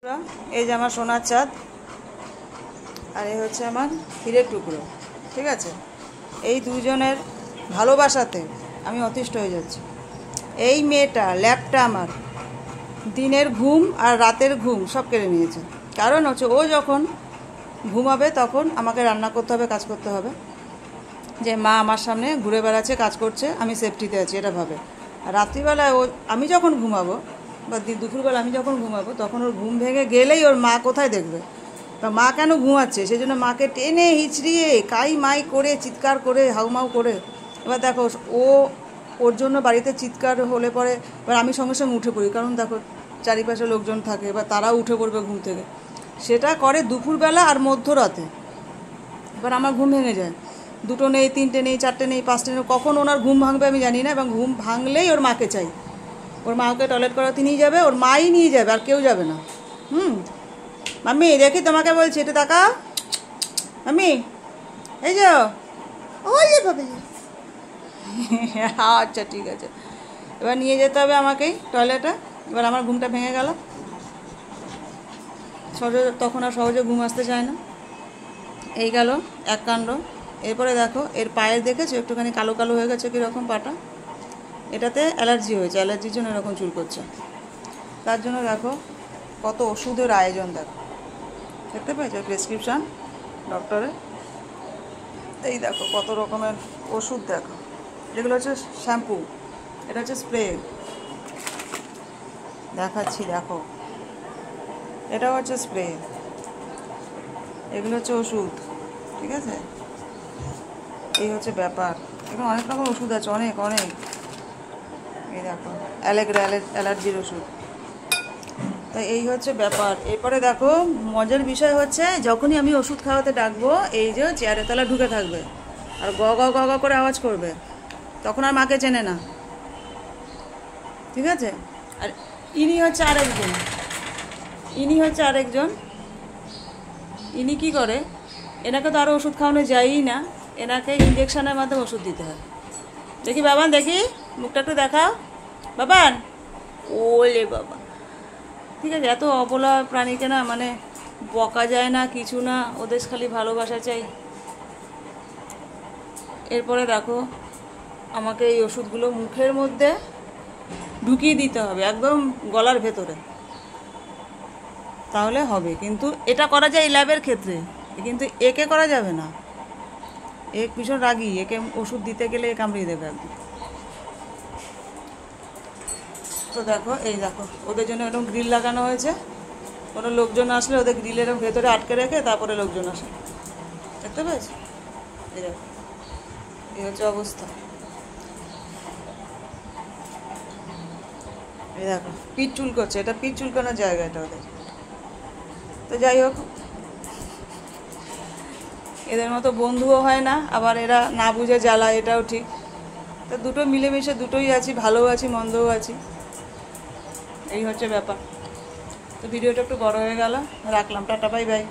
এই যে আমার সোনার চাঁদ, আর এই হচ্ছে আমার হীরের টুকরো। ঠিক আছে, এই দুজনের ভালোবাসাতে আমি অতিষ্ঠ হয়ে যাচ্ছি। এই মেয়েটা ল্যাপটা আমার দিনের ঘুম আর রাতের ঘুম সব কেড়ে নিয়েছে। কারণ হচ্ছে ও যখন ঘুমাবে তখন আমাকে রান্না করতে হবে, কাজ করতে হবে, যে মা আমার সামনে ঘুরে বেড়াচ্ছে, কাজ করছে, আমি সেফটিতে আছি এটা ভাবে। আর রাত্রিবেলায় আমি যখন ঘুমাবো বা দুপুরবেলা আমি যখন ঘুমাবো তখন ওর ঘুম ভেঙে গেলেই ওর মা কোথায় দেখবে, বা মা কেন ঘুমাচ্ছে সেই জন্য মাকে টেনে হিচড়িয়ে কাই মাই করে চিৎকার করে হাউমাউ করে। এবার দেখো ওর জন্য বাড়িতে চিৎকার হলে পরে এবার আমি সঙ্গে সঙ্গে উঠে পড়ি, কারণ দেখো চারিপাশে লোকজন থাকে, এবার তারাও উঠে পড়বে ঘুম থেকে। সেটা করে দুপুরবেলা আর মধ্যরাতে। এবার আমার ঘুম ভেঙে যায়, 2টো নেই, 3টে নেই, 4টে নেই, 5টে নেই, কখন ওনার ঘুম ভাঙবে আমি জানি না। এবং ঘুম ভাঙলেই ওর মাকে চাই, ওর মাকে টয়লেট করাতে নিয়ে যাবে, ওর মাই নিয়ে যাবে, আর কেউ যাবে না। মাম্মি দেখি তোমাকে বলছি, এটা তাকাও মাম্মি, এই যে ওলে বাবা। আচ্ছা ঠিক আছে, এবার নিয়ে যেতে হবে আমাকেই টয়লেটে। এবার আমার ঘুমটা ভেঙে গেল, তখন আর সহজে ঘুম আসতে চায় না। এই গেল এক কাণ্ড। এরপরে দেখো এর পায়ের দেখেছো একটুখানি কালো কালো হয়ে গেছে কীরকম পাটা, এটাতে অ্যালার্জি হয়েছে, অ্যালার্জির জন্য এরকম চুল করছে। তার জন্য দেখো কত ওষুধের আয়োজন, দেখো দেখতে পাইছো প্রেসক্রিপশান ডক্টরের। এই দেখো কত রকমের ওষুধ, দেখো যেগুলো হচ্ছে শ্যাম্পু, এটা হচ্ছে স্প্রে, দেখাচ্ছি দেখো, এটা হচ্ছে স্প্রে, এগুলো হচ্ছে ওষুধ। ঠিক আছে, এই হচ্ছে ব্যাপার। এখানে অনেক রকম ওষুধ আছে, অনেক অনেক। এই দেখো অ্যালার্জির ওষুধ। তো এই হচ্ছে ব্যাপার। এরপরে দেখো মজার বিষয় হচ্ছে, যখনই আমি ওষুধ খাওয়াতে ডাকবো এই যে চেয়ারের তলা ঢুকে থাকবে আর গ গ গ গ করে আওয়াজ করবে, তখন আর মাকে চেনে না। ঠিক আছে, আর ইনি হচ্ছে আরেকজন। ইনি কি করে, এনাকে তো আরও ওষুধ খাওয়ানো যায়ই না, এনাকে ইঞ্জেকশনের মাধ্যমে ওষুধ দিতে হয়। দেখি বাবান, দেখি মুখটা একটু দেখাও বাবান। ওলে বাবা, ঠিক আছে, এত অবলা প্রাণীকে না মানে বকা যায় না, কিছু না, ওদের খালি ভালোবাসা চাই। এরপরে দেখো আমাকে এই ওষুধগুলো মুখের মধ্যে ঢুকিয়ে দিতে হবে, একদম গলার ভেতরে, তাহলে হবে। কিন্তু এটা করা যায় ল্যাবের ক্ষেত্রে, কিন্তু একে করা যাবে না। এক ভীষণ রাগী, একে ওষুধ দিতে গেলে কামড়িয়ে দেবে একদম। তো দেখো এই দেখো ওদের জন্য এরকম গ্রিল লাগানো হয়েছে, কোনো লোকজন আসলে ওদের গ্রিলের ভেতরে আটকে রেখে তারপরে লোকজন আসে, দেখতে পেয়েছি। এই দেখো এই হচ্ছে অবস্থা। এই দেখো পিঠ চুল করছে, এটা পিঠ চুলকানোর জায়গা এটা ওদের। তো যাই হোক, এদের মতো বন্ধুও হয় না, আবার এরা না বুঝে জ্বালা, এটাও ঠিক। তো দুটো মিলেমিশে দুটোই আছি, ভালোও আছি মন্দও আছি, এই হচ্ছে ব্যাপার। তো ভিডিওটা একটু বড় হয়ে গেল, রাখলাম, টাটা বাই বাই।